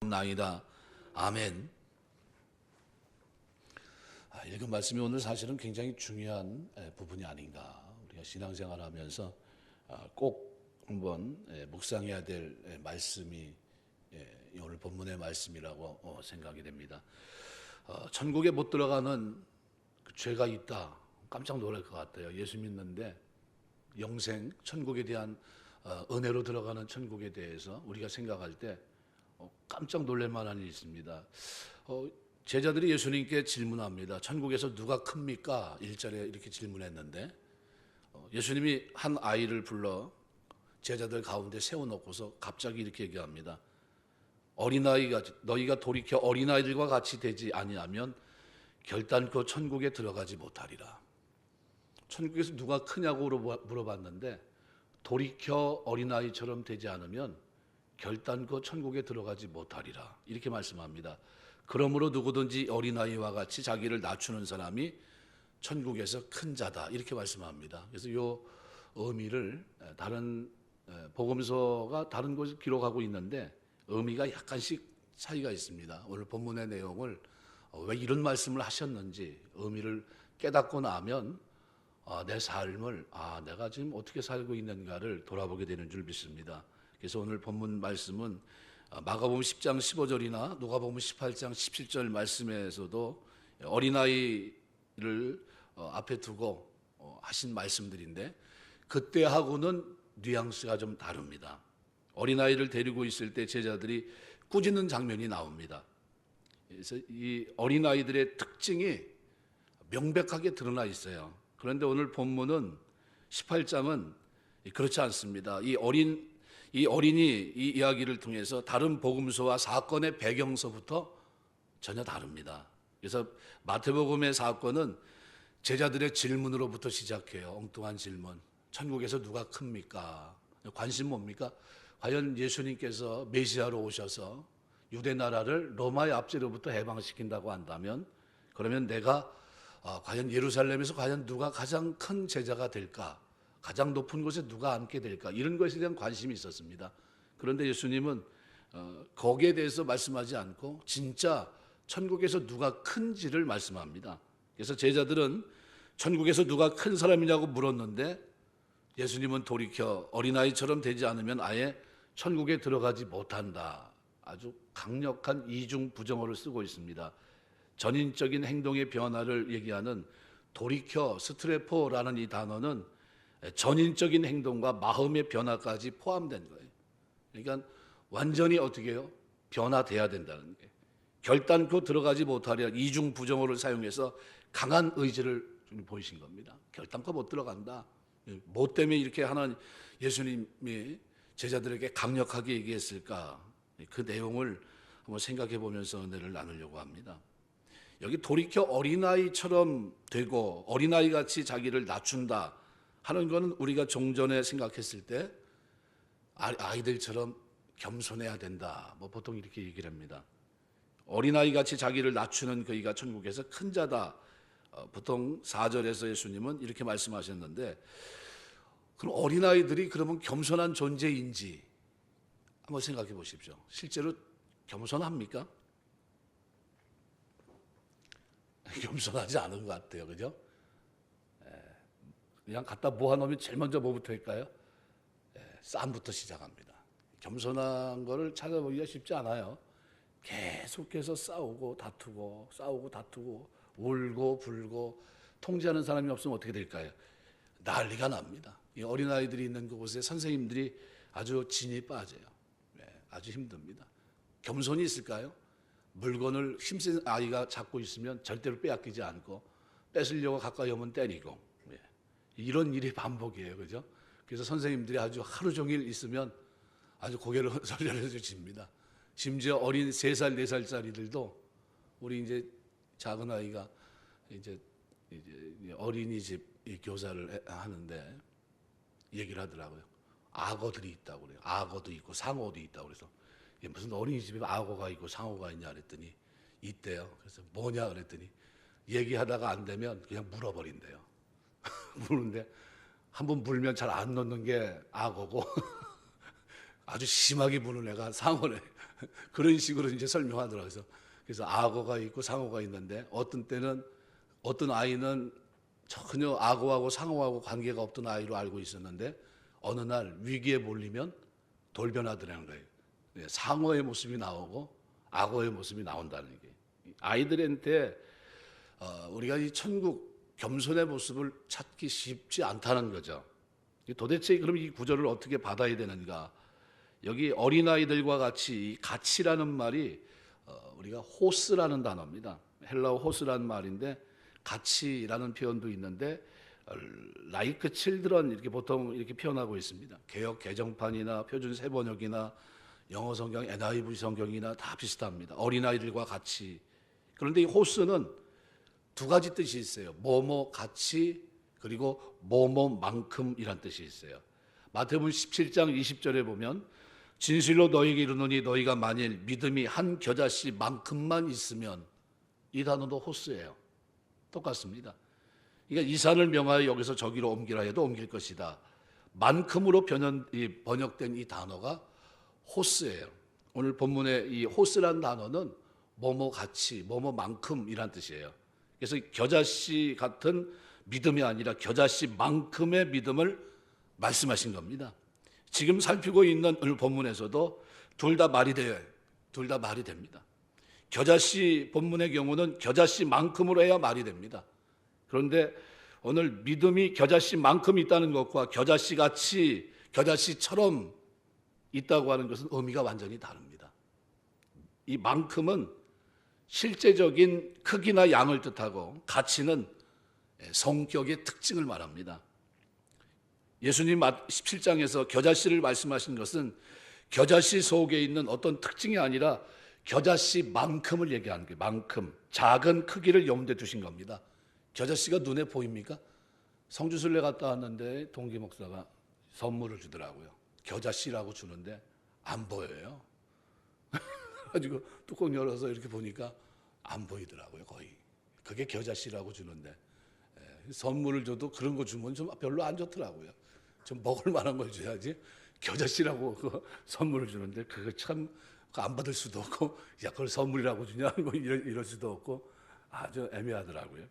나이다. 아멘. 읽은 말씀이 오늘 사실은 굉장히 중요한 부분이 아닌가. 우리가 신앙생활하면서 꼭 한번 묵상해야 될 말씀이 오늘 본문의 말씀이라고 생각이 됩니다. 천국에 못 들어가는 그 죄가 있다. 깜짝 놀랄 것 같아요. 예수 믿는데 영생, 천국에 대한 은혜로 들어가는 천국에 대해서 우리가 생각할 때 깜짝 놀랄 만한 일이 있습니다. 제자들이 예수님께 질문합니다. 천국에서 누가 큽니까? 1절에 이렇게 질문했는데 예수님이 한 아이를 불러 제자들 가운데 세워놓고서 갑자기 이렇게 얘기합니다. 어린아이가 너희가 돌이켜 어린아이들과 같이 되지 아니하면 결단코 천국에 들어가지 못하리라. 천국에서 누가 크냐고 물어봤는데 돌이켜 어린아이처럼 되지 않으면 결단코 천국에 들어가지 못하리라. 이렇게 말씀합니다. 그러므로 누구든지 어린아이와 같이 자기를 낮추는 사람이 천국에서 큰 자다. 이렇게 말씀합니다. 그래서 이 의미를 다른 복음서가 다른 곳에 기록하고 있는데 의미가 약간씩 차이가 있습니다. 오늘 본문의 내용을 왜 이런 말씀을 하셨는지 의미를 깨닫고 나면 내 삶을 내가 지금 어떻게 살고 있는가를 돌아보게 되는 줄 믿습니다. 그래서 오늘 본문 말씀은 마가복음 10장 15절이나 누가복음 18장 17절 말씀에서도 어린아이를 앞에 두고 하신 말씀들인데 그때하고는 뉘앙스가 좀 다릅니다. 어린아이를 데리고 있을 때 제자들이 꾸짖는 장면이 나옵니다. 그래서 이 어린아이들의 특징이 명백하게 드러나 있어요. 그런데 오늘 본문은 18장은 그렇지 않습니다. 이 어린이 이 이야기를 통해서 다른 복음서와 사건의 배경서부터 전혀 다릅니다. 그래서 마태복음의 사건은 제자들의 질문으로부터 시작해요. 엉뚱한 질문. 천국에서 누가 큽니까? 관심 뭡니까? 과연 예수님께서 메시아로 오셔서 유대 나라를 로마의 압제로부터 해방시킨다고 한다면 그러면 내가 과연 예루살렘에서 과연 누가 가장 큰 제자가 될까? 가장 높은 곳에 누가 앉게 될까? 이런 것에 대한 관심이 있었습니다. 그런데 예수님은 거기에 대해서 말씀하지 않고 진짜 천국에서 누가 큰지를 말씀합니다. 그래서 제자들은 천국에서 누가 큰 사람이냐고 물었는데 예수님은 돌이켜 어린아이처럼 되지 않으면 아예 천국에 들어가지 못한다. 아주 강력한 이중 부정어를 쓰고 있습니다. 전인적인 행동의 변화를 얘기하는 돌이켜 스트레포라는 이 단어는 전인적인 행동과 마음의 변화까지 포함된 거예요. 그러니까 완전히 어떻게 해요? 변화돼야 된다는 게. 결단코 들어가지 못하려 이중 부정어를 사용해서 강한 의지를 보이신 겁니다. 결단코 못 들어간다. 뭐 때문에 이렇게 예수님이 제자들에게 강력하게 얘기했을까? 그 내용을 한번 생각해 보면서 은혜를 나누려고 합니다. 여기 돌이켜 어린아이처럼 되고 어린아이같이 자기를 낮춘다 하는 것은 우리가 종전에 생각했을 때 아이들처럼 겸손해야 된다. 보통 이렇게 얘기를 합니다. 어린아이같이 자기를 낮추는 그이가 천국에서 큰 자다. 보통 4절에서 예수님은 이렇게 말씀하셨는데 그럼 어린아이들이 그러면 겸손한 존재인지 한번 생각해 보십시오. 실제로 겸손합니까? 겸손하지 않은 것 같아요. 그죠? 그냥 갖다 모아놓으면 제일 먼저 뭐부터 할까요? 싸움부터 시작합니다. 겸손한 거를 찾아보기가 쉽지 않아요. 계속해서 싸우고 다투고 울고 불고 통제하는 사람이 없으면 어떻게 될까요? 난리가 납니다. 이 어린아이들이 있는 그곳에 선생님들이 아주 진이 빠져요. 아주 힘듭니다. 겸손이 있을까요? 물건을 힘센 아이가 잡고 있으면 절대로 빼앗기지 않고 뺏으려고 가까이 오면 때리고 이런 일이 반복이에요. 그죠? 그래서 선생님들이 아주 하루 종일 있으면 아주 고개를 썰려집니다. 심지어 어린 3살, 4살짜리들도 우리 이제 작은 아이가 이제 어린이집 교사를 하는데 얘기를 하더라고요. 악어들이 있다고 그래요. 악어도 있고 상어도 있다고 그래서 무슨 어린이집에 악어가 있고 상어가 있냐 그랬더니 있대요. 그래서 뭐냐 그랬더니 얘기하다가 안 되면 그냥 물어버린대요. 물는데 한번 물면 잘 안 놓는 게 악어고 아주 심하게 무는 애가 상어래. 그런 식으로 이제 설명하더라고요. 그래서 악어가 있고 상어가 있는데 어떤 때는 어떤 아이는 전혀 악어하고 상어하고 관계가 없던 아이로 알고 있었는데 어느 날 위기에 몰리면 돌변하더라는 거예요. 상어의 모습이 나오고 악어의 모습이 나온다는 게 아이들한테 우리가 이 천국 겸손의 모습을 찾기 쉽지 않다는 거죠. 도대체 그럼 이 구절을 어떻게 받아야 되는가? 여기 어린아이들과 같이 이 같이라는 말이 우리가 호스라는 단어입니다. 헬라어 호스라는 말인데 같이라는 표현도 있는데 like children 이렇게 보통 이렇게 표현하고 있습니다. 개역 개정판이나 표준 세번역이나 영어 성경 NIV 성경이나 다 비슷합니다. 어린아이들과 같이. 그런데 이 호스는 두 가지 뜻이 있어요. 뭐뭐 같이 그리고 뭐뭐만큼이란 뜻이 있어요. 마태복음 17장 20절에 보면 진실로 너희에게 이르노니 너희가 만일 믿음이 한 겨자씨만큼만 있으면 이 단어도 호스예요. 똑같습니다. 그러니까 이 산을 명하여 여기서 저기로 옮기라 해도 옮길 것이다. 만큼으로 번역된 이 단어가 호스예요. 오늘 본문의 이 호스란 단어는 뭐뭐 같이, 뭐뭐만큼이란 뜻이에요. 그래서 겨자씨 같은 믿음이 아니라 겨자씨만큼의 믿음을 말씀하신 겁니다. 지금 살피고 있는 오늘 본문에서도 둘 다 말이 돼요. 둘 다 말이 됩니다. 겨자씨 본문의 경우는 겨자씨만큼으로 해야 말이 됩니다. 그런데 오늘 믿음이 겨자씨만큼 있다는 것과 겨자씨같이 겨자씨처럼 있다고 하는 것은 의미가 완전히 다릅니다. 이 만큼은 실제적인 크기나 양을 뜻하고 가치는 성격의 특징을 말합니다. 예수님 17장에서 겨자씨를 말씀하신 것은 겨자씨 속에 있는 어떤 특징이 아니라 겨자씨만큼을 얘기하는 거예요. 만큼, 작은 크기를 염두에 두신 겁니다. 겨자씨가 눈에 보입니까? 성주순례 갔다 왔는데 동기 목사가 선물을 주더라고요. 겨자씨라고 주는데 안 보여요. 가지고 뚜껑 열어서 이렇게 보니까 안 보이더라고요. 거의. 그게 겨자씨라고 주는데 선물을 줘도 그런 거 주면 좀 별로 안 좋더라고요. 좀 먹을 만한 걸 줘야지. 겨자씨라고 그 선물을 주는데 그거 참 안 받을 수도 없고 야 그걸 선물이라고 주냐 뭐 이럴 수도 없고 아주 애매하더라고요.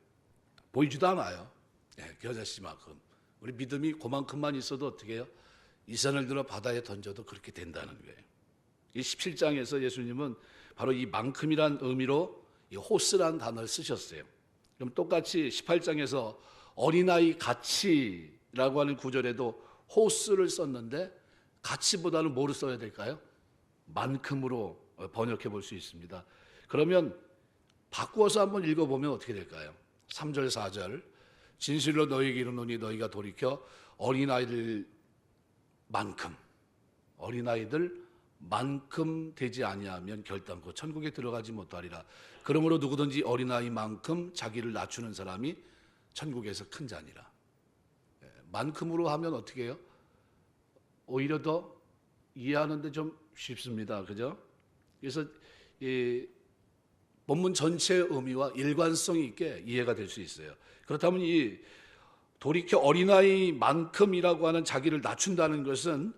보이지도 않아요. 겨자씨만큼. 우리 믿음이 그만큼만 있어도 어떻게 해요? 이 산을 들어 바다에 던져도 그렇게 된다는 거예요. 이 17장에서 예수님은 바로 이 만큼이란 의미로 이 호스라는 단어를 쓰셨어요. 그럼 똑같이 18장에서 어린아이 같이라고 하는 구절에도 호스를 썼는데 같이보다는 뭐를 써야 될까요? 만큼으로 번역해 볼 수 있습니다. 그러면 바꾸어서 한번 읽어보면 어떻게 될까요? 3절 4절 진실로 너희에게 이르노니 너희가 돌이켜 어린아이들만큼 되지 아니하면 결단코 천국에 들어가지 못하리라. 그러므로 누구든지 어린아이만큼 자기를 낮추는 사람이 천국에서 큰 자니라. 만큼으로 하면 어떻게 해요? 오히려 더 이해하는데 좀 쉽습니다. 그죠? 그래서 이 본문 전체의 의미와 일관성 있게 이해가 될 수 있어요. 그렇다면 이 돌이켜 어린아이만큼이라고 하는 자기를 낮춘다는 것은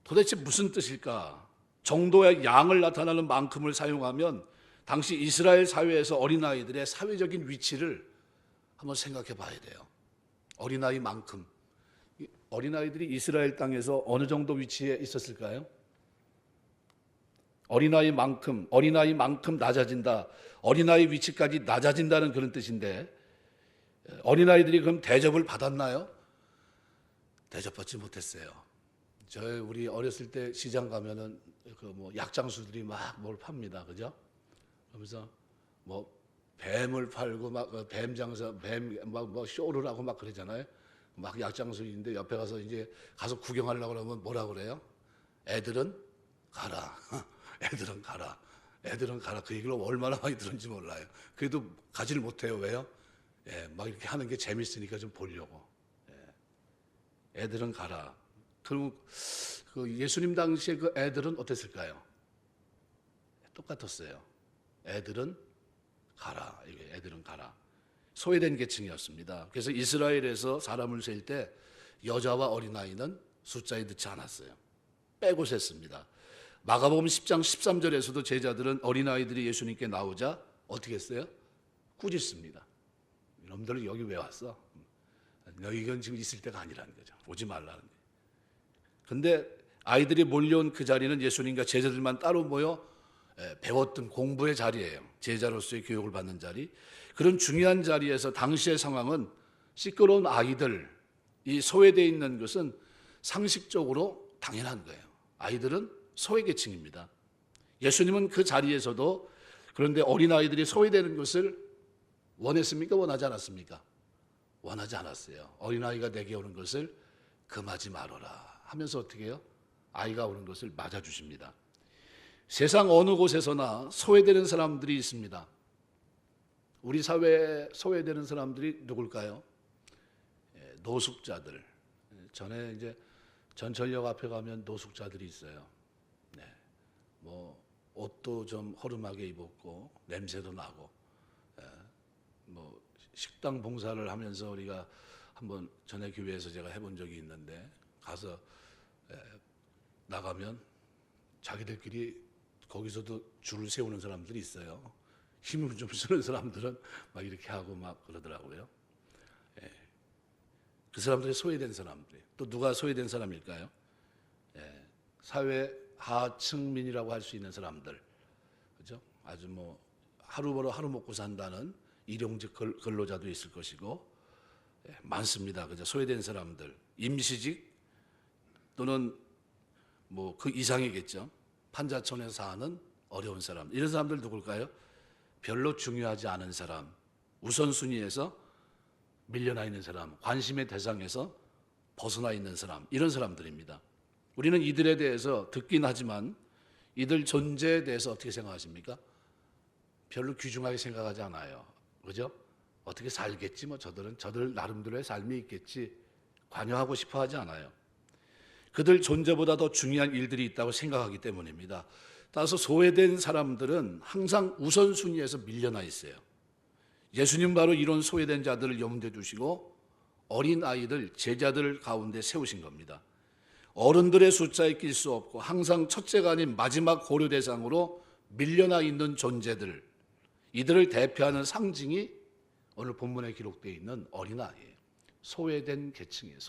도대체 무슨 뜻일까? 정도의 양을 나타나는 만큼을 사용하면 당시 이스라엘 사회에서 어린아이들의 사회적인 위치를 한번 생각해 봐야 돼요. 어린아이만큼. 어린아이들이 이스라엘 땅에서 어느 정도 위치에 있었을까요? 어린아이만큼 낮아진다. 어린아이 위치까지 낮아진다는 그런 뜻인데 어린아이들이 그럼 대접을 받았나요? 대접받지 못했어요. 우리 어렸을 때 시장 가면은 그 뭐 약장수들이 막 뭘 팝니다. 그죠? 그러면서 뭐 뱀을 팔고 막 뱀 장사, 막 쇼를 하고 막 그러잖아요. 막 약장수인데 옆에 가서 이제 가서 구경하려고 그러면 뭐라 그래요? 애들은 가라. 애들은 가라. 애들은 가라. 그 얘기를 얼마나 많이 들은지 몰라요. 그래도 가지를 못해요. 왜요? 막 이렇게 하는 게 재밌으니까 좀 보려고. 애들은 가라. 그럼 그 예수님 당시에 그 애들은 어땠을까요? 똑같았어요. 애들은 가라. 애들은 가라. 소외된 계층이었습니다. 그래서 이스라엘에서 사람을 셀 때 여자와 어린아이는 숫자에 넣지 않았어요. 빼고 셌습니다. 마가복음 10장 13절에서도 제자들은 어린아이들이 예수님께 나오자 어떻게 했어요? 꾸짖습니다. 이놈들 여기 왜 왔어? 너희가 지금 있을 때가 아니라는 거죠. 오지 말라는 거예요. 근데 아이들이 몰려온 그 자리는 예수님과 제자들만 따로 모여 배웠던 공부의 자리예요. 제자로서의 교육을 받는 자리. 그런 중요한 자리에서 당시의 상황은 시끄러운 아이들이 소외되어 있는 것은 상식적으로 당연한 거예요. 아이들은 소외계층입니다. 예수님은 그 자리에서도 그런데 어린아이들이 소외되는 것을 원했습니까? 원하지 않았습니까? 원하지 않았어요. 어린아이가 내게 오는 것을 금하지 말아라 하면서 어떻게 해요? 아이가 오는 것을 맞아주십니다. 세상 어느 곳에서나 소외되는 사람들이 있습니다. 우리 사회에 소외되는 사람들이 누굴까요? 노숙자들. 전에 이제 전철역 앞에 가면 노숙자들이 있어요. 네. 뭐 옷도 좀 허름하게 입었고 냄새도 나고, 뭐 식당 봉사를 하면서 우리가 한번 전에 교회에서 제가 해본 적이 있는데 가서 나가면 자기들끼리 거기서도 줄을 세우는 사람들이 있어요. 힘을 좀 쓰는 사람들은 막 이렇게 하고 막 그러더라고요. 그 사람들이 소외된 사람들이. 또 누가 소외된 사람일까요? 사회 하층민이라고 할 수 있는 사람들, 그죠? 아주 뭐 하루 벌어 하루 먹고 산다는 일용직 근로자도 있을 것이고, 많습니다. 그죠? 소외된 사람들, 임시직 또는 뭐 그 이상이겠죠. 판자촌에서 사는 어려운 사람, 이런 사람들 누굴까요? 별로 중요하지 않은 사람, 우선순위에서 밀려나 있는 사람, 관심의 대상에서 벗어나 있는 사람, 이런 사람들입니다. 우리는 이들에 대해서 듣긴 하지만 이들 존재에 대해서 어떻게 생각하십니까? 별로 귀중하게 생각하지 않아요. 그죠? 어떻게 살겠지, 뭐 저들 나름대로의 삶이 있겠지, 관여하고 싶어 하지 않아요. 그들 존재보다 더 중요한 일들이 있다고 생각하기 때문입니다. 따라서 소외된 사람들은 항상 우선순위에서 밀려나 있어요. 예수님 바로 이런 소외된 자들을 염두에 두시고 어린 아이들, 제자들 가운데 세우신 겁니다. 어른들의 숫자에 낄 수 없고 항상 첫째가 아닌 마지막 고려 대상으로 밀려나 있는 존재들, 이들을 대표하는 상징이 오늘 본문에 기록되어 있는 어린아이예요. 소외된 계층이에요.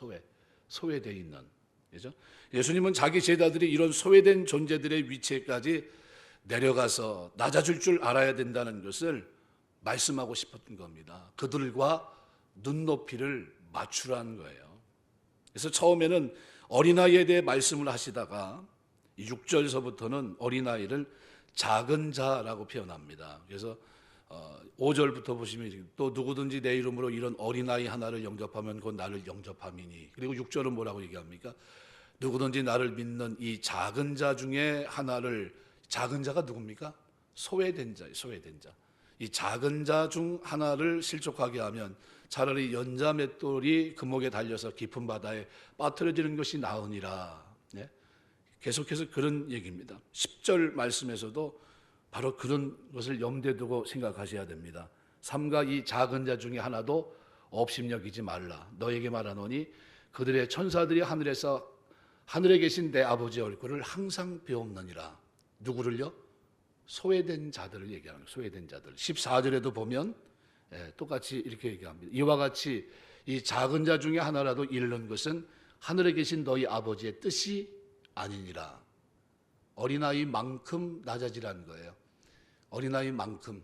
소외되어 있는. 그죠? 예수님은 자기 제자들이 이런 소외된 존재들의 위치에까지 내려가서 낮아질 줄 알아야 된다는 것을 말씀하고 싶었던 겁니다. 그들과 눈높이를 맞추라는 거예요. 그래서 처음에는 어린아이에 대해 말씀을 하시다가 6절서부터는 어린아이를 작은 자라고 표현합니다. 그래서 5절부터 보시면 또 누구든지 내 이름으로 이런 어린아이 하나를 영접하면 곧 나를 영접함이니. 그리고 6절은 뭐라고 얘기합니까? 누구든지 나를 믿는 이 작은 자 중에 하나를, 작은 자가 누굽니까? 소외된 자예요. 소외된 자. 이 작은 자 중 하나를 실족하게 하면 차라리 연자 맷돌이 금목에 달려서 깊은 바다에 빠뜨려지는 것이 나으니라. 네? 계속해서 그런 얘기입니다. 10절 말씀에서도 바로 그런 것을 염두에 두고 생각하셔야 됩니다. 삼가 이 작은 자 중에 하나도 업심여기지 말라. 너에게 말하노니 그들의 천사들이 하늘에 계신 내 아버지의 얼굴을 항상 배옵느니라. 누구를요? 소외된 자들을 얘기하는 거예요. 소외된 자들. 14절에도 보면 똑같이 이렇게 얘기합니다. 이와 같이 이 작은 자 중에 하나라도 잃는 것은 하늘에 계신 너희 아버지의 뜻이 아니니라. 어린아이만큼 낮아지라는 거예요. 어린아이만큼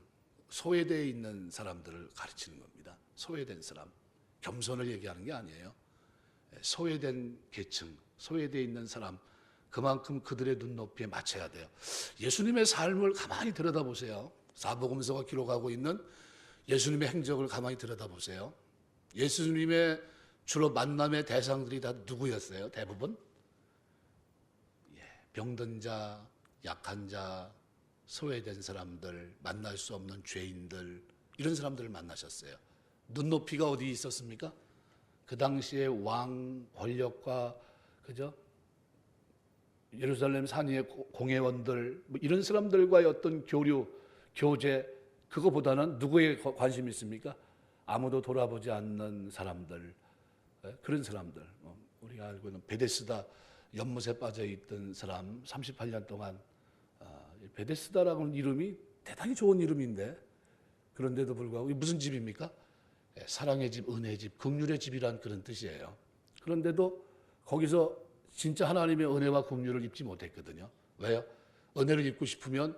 소외되어 있는 사람들을 가르치는 겁니다. 소외된 사람. 겸손을 얘기하는 게 아니에요. 소외된 계층, 소외되어 있는 사람, 그만큼 그들의 눈높이에 맞춰야 돼요. 예수님의 삶을 가만히 들여다보세요. 사복음서가 기록하고 있는 예수님의 행적을 가만히 들여다보세요. 예수님의 주로 만남의 대상들이 다 누구였어요? 대부분? 병든 자, 약한 자, 소외된 사람들, 만날 수 없는 죄인들, 이런 사람들을 만나셨어요. 눈높이가 어디 있었습니까? 그 당시에 왕, 권력과, 그죠? 예루살렘 산 위의 공회원들, 뭐 이런 사람들과의 어떤 교류, 교제, 그거보다는 누구에 관심이 있습니까? 아무도 돌아보지 않는 사람들, 그런 사람들. 우리가 알고 있는 베데스다 연못에 빠져 있던 사람 38년 동안 베데스다라는 이름이 대단히 좋은 이름인데 그런데도 불구하고 무슨 집입니까? 사랑의 집, 은혜의 집, 긍휼의 집이란 그런 뜻이에요. 그런데도 거기서 진짜 하나님의 은혜와 긍휼을 입지 못했거든요. 왜요? 은혜를 입고 싶으면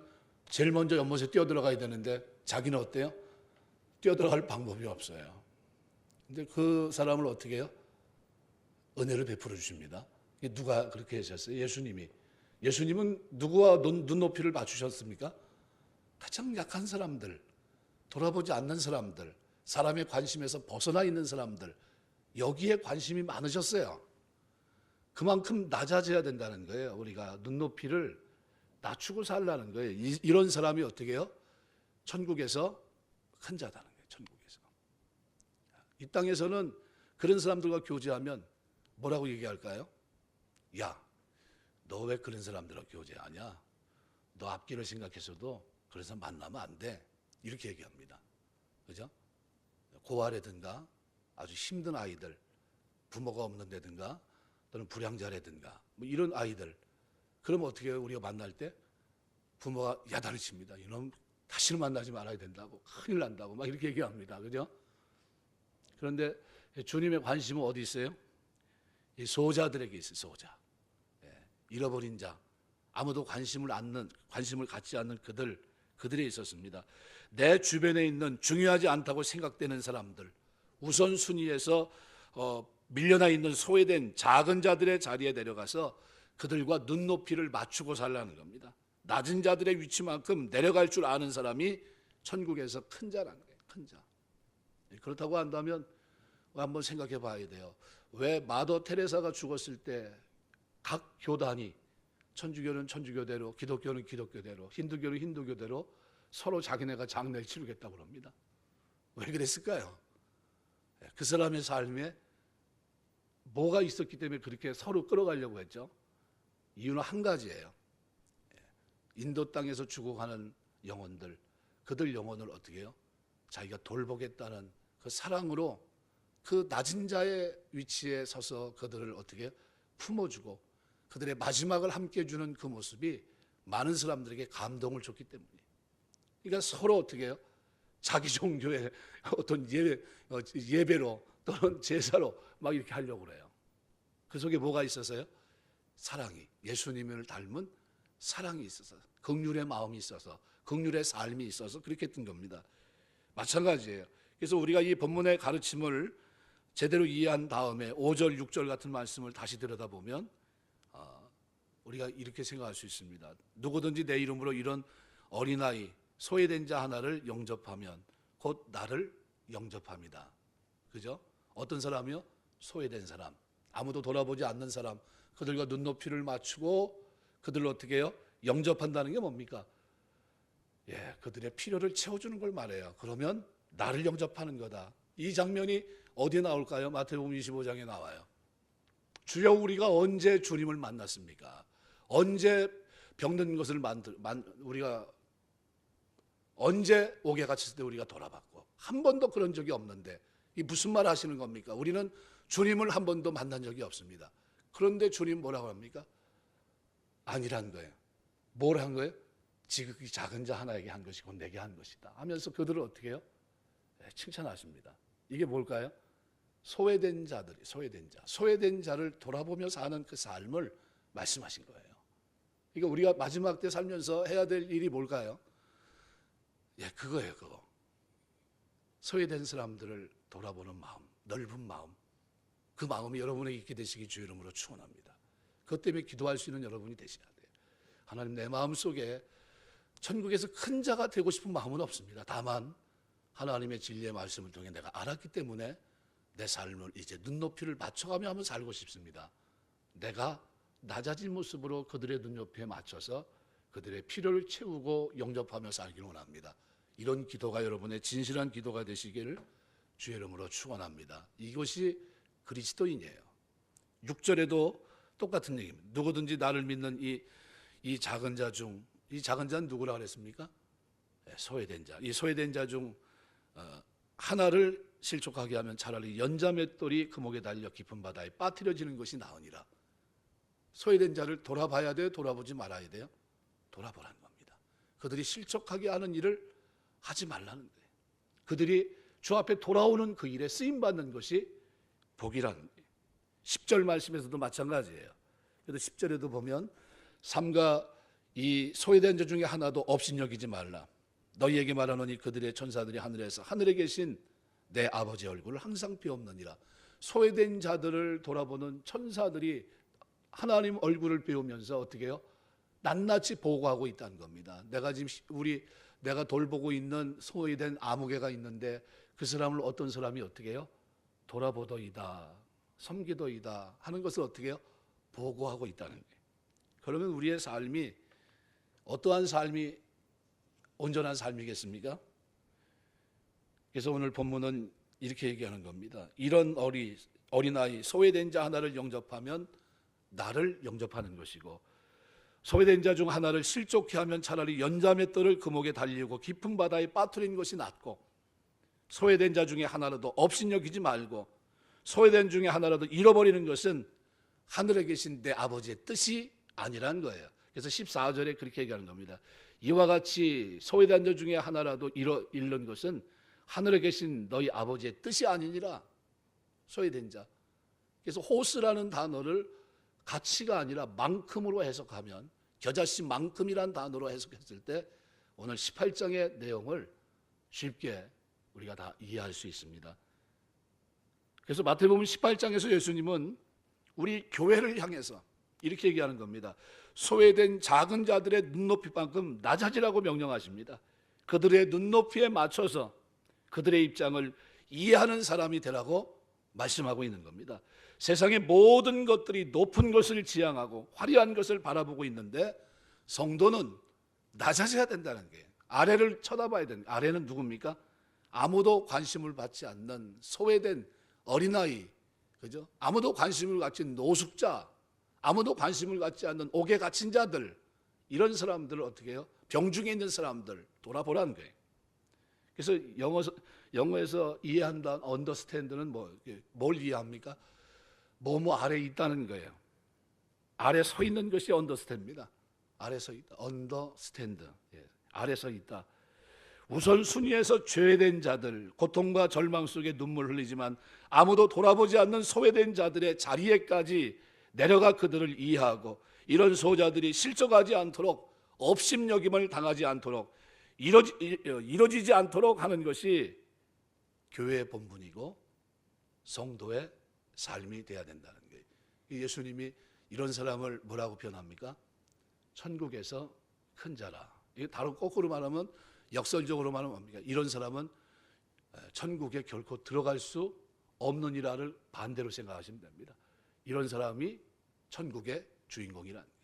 제일 먼저 연못에 뛰어들어가야 되는데 자기는 어때요? 뛰어들어갈 방법이 없어요. 근데 그 사람을 어떻게 해요? 은혜를 베풀어 주십니다. 누가 그렇게 하셨어요? 예수님이. 예수님은 누구와 눈높이를 맞추셨습니까? 가장 약한 사람들, 돌아보지 않는 사람들, 사람의 관심에서 벗어나 있는 사람들, 여기에 관심이 많으셨어요. 그만큼 낮아져야 된다는 거예요. 우리가 눈높이를 낮추고 살라는 거예요. 이런 사람이 어떻게 해요? 천국에서 큰 자다는 거예요. 천국에서. 이 땅에서는 그런 사람들과 교제하면 뭐라고 얘기할까요? 야, 너 왜 그런 사람들과 교제하냐? 너 앞길을 생각해서도 그런 사람 만나면 안 돼. 이렇게 얘기합니다. 그죠? 고아라든가 아주 힘든 아이들, 부모가 없는 데든가 또는 불량자라든가 뭐 이런 아이들, 그러면 어떻게 해요? 우리가 만날 때 부모가 야단을 칩니다. 이놈 다시는 만나지 말아야 된다고, 큰일 난다고 막 이렇게 얘기합니다. 그죠? 그런데 주님의 관심은 어디 있어요? 이 소자들에게 있어요. 소자. 잃어버린 자, 아무도 관심을 갖지 않는 그들에 있었습니다. 내 주변에 있는 중요하지 않다고 생각되는 사람들, 우선순위에서 밀려나 있는 소외된 작은 자들의 자리에 내려가서 그들과 눈높이를 맞추고 살라는 겁니다. 낮은 자들의 위치만큼 내려갈 줄 아는 사람이 천국에서 큰 자라는 거예요. 큰 자. 그렇다고 한다면 한번 생각해 봐야 돼요. 왜 마더 테레사가 죽었을 때 각 교단이, 천주교는 천주교대로, 기독교는 기독교대로, 힌두교는 힌두교대로 서로 자기네가 장례를 치르겠다고 합니다. 왜 그랬을까요? 그 사람의 삶에 뭐가 있었기 때문에 그렇게 서로 끌어가려고 했죠. 이유는 한 가지예요. 인도 땅에서 죽어가는 영혼들, 그들 영혼을 어떻게 해요? 자기가 돌보겠다는 그 사랑으로 그 낮은 자의 위치에 서서 그들을 어떻게 품어주고 그들의 마지막을 함께 해주는 그 모습이 많은 사람들에게 감동을 줬기 때문이에요. 그러니까 서로 어떻게 해요? 자기 종교의 어떤 예배로 또는 제사로 막 이렇게 하려고 그래요. 그 속에 뭐가 있어서요? 사랑이, 예수님을 닮은 사랑이 있어서, 긍휼의 마음이 있어서, 긍휼의 삶이 있어서 그렇게 했던 겁니다. 마찬가지예요. 그래서 우리가 이 본문의 가르침을 제대로 이해한 다음에 5절, 6절 같은 말씀을 다시 들여다보면 우리가 이렇게 생각할 수 있습니다. 누구든지 내 이름으로 이런 어린아이, 소외된 자 하나를 영접하면 곧 나를 영접합니다. 그죠? 어떤 사람이요? 소외된 사람, 아무도 돌아보지 않는 사람, 그들과 눈높이를 맞추고 그들을 어떻게 해요? 영접한다는 게 뭡니까? 그들의 필요를 채워주는 걸 말해요. 그러면 나를 영접하는 거다. 이 장면이 어디에 나올까요? 마태복음 25장에 나와요. 주여, 우리가 언제 주님을 만났습니까? 언제 병든 것을 우리가 언제 옥에 갇혔을 때 우리가 돌아봤고, 한 번도 그런 적이 없는데 이 무슨 말 하시는 겁니까? 우리는 주님을 한 번도 만난 적이 없습니다. 그런데 주님 뭐라고 합니까? 아니란 거예요. 뭘 한 거예요? 지극히 작은 자 하나에게 한 것이고 내게 한 것이다 하면서 그들을 어떻게 해요? 칭찬하십니다. 이게 뭘까요? 소외된 자를 돌아보며 사는 그 삶을 말씀하신 거예요. 그러니까 우리가 마지막 때 살면서 해야 될 일이 뭘까요? 그거예요. 그거. 소외된 사람들을 돌아보는 마음, 넓은 마음, 그 마음이 여러분에게 있게 되시기 주 이름으로 축원합니다. 그것 때문에 기도할 수 있는 여러분이 되셔야 돼요. 하나님, 내 마음 속에 천국에서 큰 자가 되고 싶은 마음은 없습니다. 다만 하나님의 진리의 말씀을 통해 내가 알았기 때문에 내 삶을 이제 눈높이를 맞춰가며 한번 살고 싶습니다. 내가 낮아진 모습으로 그들의 눈높이에 맞춰서 그들의 필요를 채우고 영접하며 살기를 원합니다. 이런 기도가 여러분의 진실한 기도가 되시기를 주의 이름으로 축원합니다. 이것이 그리스도인이에요. 6절에도 똑같은 얘기입니다. 누구든지 나를 믿는 이 작은 자 중, 이 작은 자는 누구라 그랬습니까? 소외된 자. 이 소외된 자 중 하나를 실족하게 하면 차라리 연자맷돌이 그 목에 달려 깊은 바다에 빠뜨려지는 것이 나으니라. 소외된 자를 돌아봐야 돼요? 돌아보지 말아야 돼요? 돌아보라는 겁니다. 그들이 실족하게 하는 일을 하지 말라는 거예요. 그들이 주 앞에 돌아오는 그 일에 쓰임받는 것이 복이라는 거예요. 10절 말씀에서도 마찬가지예요. 그래서 10절에도 보면 삼가 이 소외된 자 중에 하나도 업신여기지 말라. 너희에게 말하노니 그들의 천사들이 하늘에서 하늘에 계신 내 아버지 얼굴을 항상 비옵느니라. 소외된 자들을 돌아보는 천사들이 하나님 얼굴을 비우면서 어떻게 해요? 낱낱이 보고하고 있다는 겁니다. 내가 지금 내가 돌보고 있는 소외된 아무개가 있는데 그 사람을 어떤 사람이 어떻게 해요? 돌아보더이다, 섬기더이다 하는 것을 어떻게 해요? 보고하고 있다는 거예요. 그러면 우리의 삶이 어떠한 삶이 온전한 삶이겠습니까? 그래서 오늘 본문은 이렇게 얘기하는 겁니다. 이런 어린아이 소외된 자 하나를 영접하면 나를 영접하는 것이고, 소외된 자 중 하나를 실족케 하면 차라리 연자의 뜰을 금옥에 달리고 깊은 바다에 빠뜨리는 것이 낫고, 소외된 자 중에 하나라도 업신여기지 말고 소외된 중에 하나라도 잃어버리는 것은 하늘에 계신 내 아버지의 뜻이 아니란 거예요. 그래서 14절에 그렇게 얘기하는 겁니다. 이와 같이 소외된 자 중에 하나라도 잃는 것은 하늘에 계신 너희 아버지의 뜻이 아니니라. 소외된 자. 그래서 호스라는 단어를 가치가 아니라 만큼으로 해석하면, 겨자씨 만큼이란 단어로 해석했을 때 오늘 18장의 내용을 쉽게 우리가 다 이해할 수 있습니다. 그래서 마태복음 18장에서 예수님은 우리 교회를 향해서 이렇게 얘기하는 겁니다. 소외된 작은 자들의 눈높이만큼 낮아지라고 명령하십니다. 그들의 눈높이에 맞춰서 그들의 입장을 이해하는 사람이 되라고 말씀하고 있는 겁니다. 세상의 모든 것들이 높은 것을 지향하고 화려한 것을 바라보고 있는데 성도는 낮아져야 된다는 게, 아래를 쳐다봐야 되는, 아래는 누굽니까? 아무도 관심을 받지 않는 소외된 어린아이, 그죠? 아무도 관심을 갖지 않는 노숙자, 아무도 관심을 갖지 않는 옥에 갇힌 자들, 이런 사람들을 어떻게 해요? 병중에 있는 사람들 돌아보라는 거예요. 그래서 영어에서 이해한다, understand는 뭘 이해합니까? 뭐뭐 아래에 있다는 거예요. 아래 서 있는 것이 understand입니다. 아래 서 있다, understand. 아래 서 있다. 우선 순위에서 죄된 자들, 고통과 절망 속에 눈물 흘리지만 아무도 돌아보지 않는 소외된 자들의 자리에까지 내려가 그들을 이해하고, 이런 소자들이 실족하지 않도록, 업심여김을 당하지 않도록, 이루어지지 않도록 하는 것이 교회의 본분이고 성도의 삶이 돼야 된다는 거예요. 예수님이 이런 사람을 뭐라고 표현합니까? 천국에서 큰 자라. 이게 다른 거꾸로 말하면, 역설적으로 말하면 뭡니까? 이런 사람은 천국에 결코 들어갈 수 없는 이라를 반대로 생각하시면 됩니다. 이런 사람이 천국의 주인공이라는 거예요.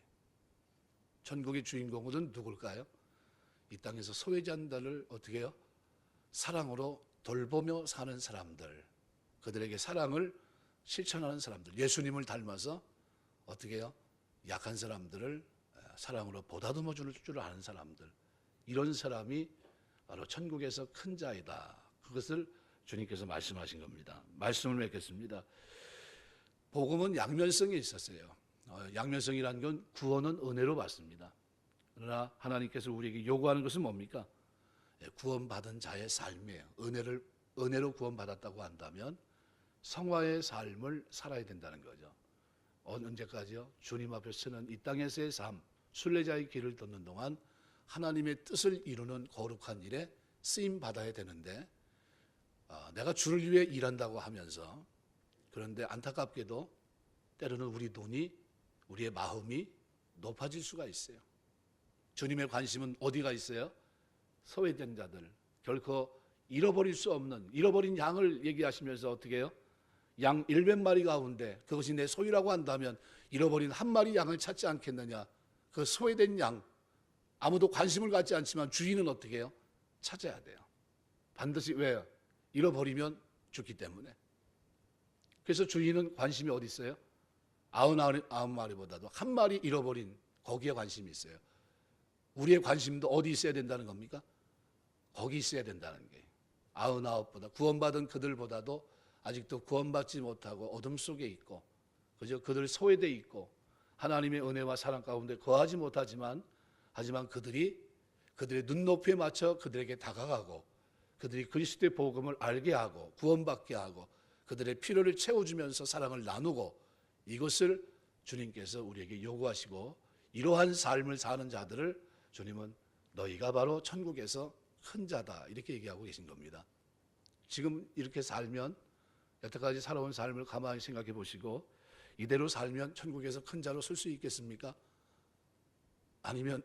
천국의 주인공은 누굴까요? 이 땅에서 소외자들을 어떻게 해요? 사랑으로 돌보며 사는 사람들, 그들에게 사랑을 실천하는 사람들, 예수님을 닮아서 어떻게 해요? 약한 사람들을 사랑으로 보다듬어 줄 줄 아는 사람들, 이런 사람이 바로 천국에서 큰 자이다. 그것을 주님께서 말씀하신 겁니다. 말씀을 맺겠습니다. 복음은 양면성이 있었어요. 양면성이라는 건 구원은 은혜로 받습니다. 그러나 하나님께서 우리에게 요구하는 것은 뭡니까? 구원받은 자의 삶이에요. 은혜로 구원받았다고 한다면 성화의 삶을 살아야 된다는 거죠. 언제까지요? 주님 앞에 서는 이 땅에서의 삶, 순례자의 길을 걷는 동안 하나님의 뜻을 이루는 거룩한 일에 쓰임 받아야 되는데, 내가 주를 위해 일한다고 하면서, 그런데 안타깝게도 때로는 우리 눈이, 우리의 마음이 높아질 수가 있어요. 주님의 관심은 어디가 있어요? 소외된 자들, 결코 잃어버릴 수 없는, 잃어버린 양을 얘기하시면서 어떻게 해요? 양 100마리 가운데 그것이 내 소유라고 한다면 잃어버린 한 마리 양을 찾지 않겠느냐. 그 소외된 양, 아무도 관심을 갖지 않지만 주인은 어떻게 해요? 찾아야 돼요. 반드시. 왜요? 잃어버리면 죽기 때문에. 그래서 주인은 관심이 어디 있어요? 99마리보다도 한 마리 잃어버린 거기에 관심이 있어요. 우리의 관심도 어디 있어야 된다는 겁니까? 거기 있어야 된다는 게. 99보다 구원받은 그들보다도 아직도 구원받지 못하고 어둠 속에 있고, 그저 그들 소외돼 있고, 하나님의 은혜와 사랑 가운데 거하지 못하지만 하지만 그들의 눈높이에 맞춰 그들에게 다가가고 그들이 그리스도의 복음을 알게 하고 구원받게 하고 그들의 필요를 채워주면서 사랑을 나누고 이것을 주님께서 우리에게 요구하시고 이러한 삶을 사는 자들을 주님은 너희가 바로 천국에서 큰 자다 이렇게 얘기하고 계신 겁니다. 지금 이렇게 살면 여태까지 살아온 삶을 가만히 생각해 보시고 이대로 살면 천국에서 큰 자로 설 수 있겠습니까? 아니면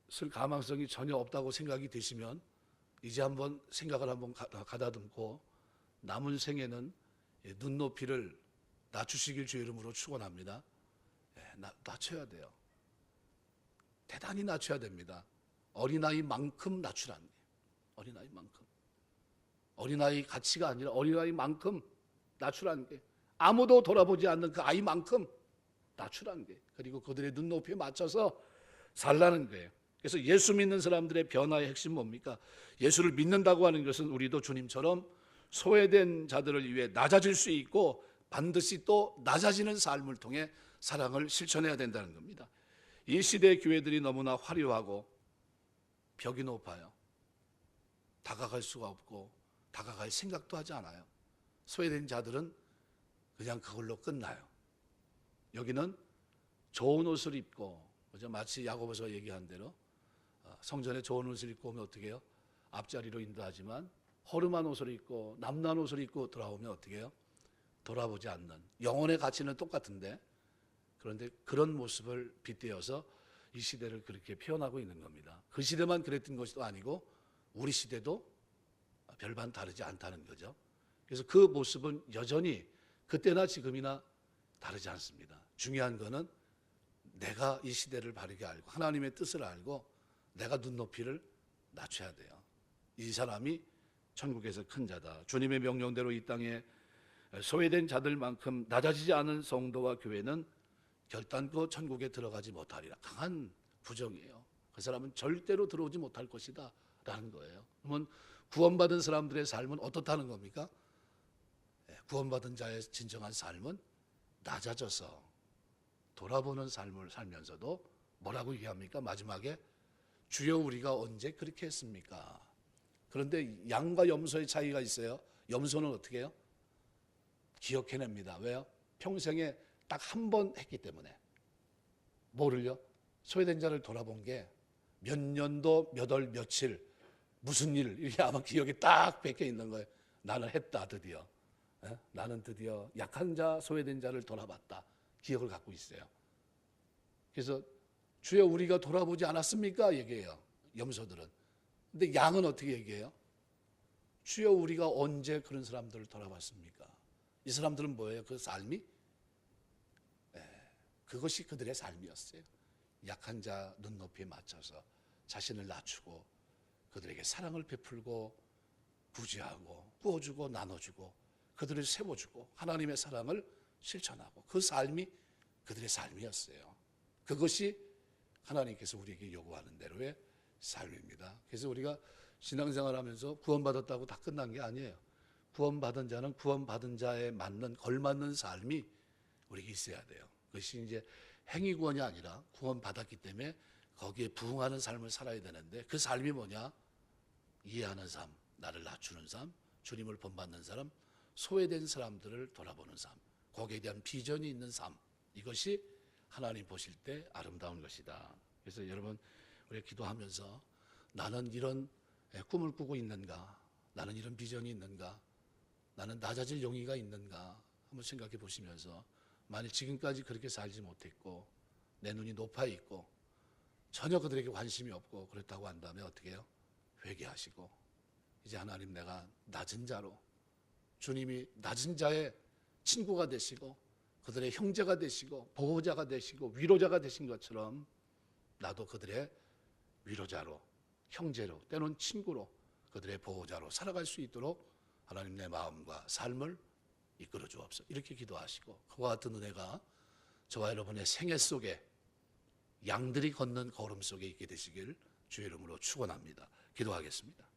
쓸 가망성이 전혀 없다고 생각이 되시면 이제 한번 생각을 한번 가다듬고 남은 생에는 눈높이를 낮추시길 주의 이름으로 축원합니다. 낮춰야 돼요. 대단히 낮춰야 됩니다. 어린아이만큼 낮추라는 게. 어린아이만큼. 어린아이 가치가 아니라 어린아이만큼 낮추라는 게. 아무도 돌아보지 않는 그 아이만큼 낮추라는 게. 그리고 그들의 눈높이에 맞춰서 살라는 거예요. 그래서 예수 믿는 사람들의 변화의 핵심 뭡니까? 예수를 믿는다고 하는 것은 우리도 주님처럼 소외된 자들을 위해 낮아질 수 있고 반드시 또 낮아지는 삶을 통해 사랑을 실천해야 된다는 겁니다. 이 시대의 교회들이 너무나 화려하고 벽이 높아요. 다가갈 수가 없고 다가갈 생각도 하지 않아요. 소외된 자들은 그냥 그걸로 끝나요. 여기는 좋은 옷을 입고 마치 야고보서 얘기한 대로 성전에 좋은 옷을 입고 오면 어떻게 해요? 앞자리로 인도하지만 허름한 옷을 입고 남난 옷을 입고 돌아오면 어떻게 해요? 돌아보지 않는. 영혼의 가치는 똑같은데 그런데 그런 모습을 빗대어서 이 시대를 그렇게 표현하고 있는 겁니다. 그 시대만 그랬던 것도 아니고 우리 시대도 별반 다르지 않다는 거죠. 그래서 그 모습은 여전히 그때나 지금이나 다르지 않습니다. 중요한 거는 내가 이 시대를 바르게 알고 하나님의 뜻을 알고 내가 눈높이를 낮춰야 돼요. 이 사람이 천국에서 큰 자다. 주님의 명령대로 이 땅에 소외된 자들만큼 낮아지지 않은 성도와 교회는 결단코 천국에 들어가지 못하리라. 강한 부정이에요. 그 사람은 절대로 들어오지 못할 것이다 라는 거예요. 그러면 구원받은 사람들의 삶은 어떻다는 겁니까? 구원받은 자의 진정한 삶은 낮아져서 돌아보는 삶을 살면서도 뭐라고 얘기합니까? 마지막에 주여 우리가 언제 그렇게 했습니까? 그런데 양과 염소의 차이가 있어요. 염소는 어떻게 해요? 기억해냅니다. 왜요? 평생에 딱 한 번 했기 때문에. 뭐를요? 소외된 자를 돌아본 게 몇 년도 몇 월 며칠 무슨 일 이게 아마 기억에 딱 박혀 있는 거예요. 나는 했다 드디어. 나는 드디어 약한 자 소외된 자를 돌아봤다. 기억을 갖고 있어요. 그래서 주여 우리가 돌아보지 않았습니까? 얘기해요. 염소들은. 근데 양은 어떻게 얘기해요? 주여 우리가 언제 그런 사람들을 돌아봤습니까? 이 사람들은 뭐예요? 그 삶이? 그것이 그들의 삶이었어요. 약한 자 눈높이에 맞춰서 자신을 낮추고 그들에게 사랑을 베풀고 구제하고 구워주고 나눠주고 그들을 세워주고 하나님의 사랑을 실천하고 그 삶이 그들의 삶이었어요. 그것이 하나님께서 우리에게 요구하는 대로의 삶입니다. 그래서 우리가 신앙생활하면서 구원받았다고 다 끝난 게 아니에요. 구원받은 자는 구원받은 자에 맞는 걸맞는 삶이 우리에게 있어야 돼요. 그것이 이제 행위 구원이 아니라 구원받았기 때문에 거기에 부응하는 삶을 살아야 되는데 그 삶이 뭐냐? 이해하는 삶, 나를 낮추는 삶, 주님을 본받는 사람, 소외된 사람들을 돌아보는 삶, 거기에 대한 비전이 있는 삶, 이것이 하나님 보실 때 아름다운 것이다. 그래서 여러분 우리 기도하면서 나는 이런 꿈을 꾸고 있는가? 나는 이런 비전이 있는가? 나는 낮아질 용의가 있는가? 한번 생각해 보시면서 만일 지금까지 그렇게 살지 못했고 내 눈이 높아 있고 전혀 그들에게 관심이 없고 그렇다고 한다면 어떻게 해요? 회개하시고 이제 하나님 내가 낮은 자로 주님이 낮은 자의 친구가 되시고 그들의 형제가 되시고 보호자가 되시고 위로자가 되신 것처럼 나도 그들의 위로자로 형제로 때론 친구로 그들의 보호자로 살아갈 수 있도록 하나님 내 마음과 삶을 이끌어 주옵소서. 이렇게 기도하시고 그와 같은 은혜가 저와 여러분의 생애 속에 양들이 걷는 걸음 속에 있게 되시길 주의 이름으로 축원합니다. 기도하겠습니다.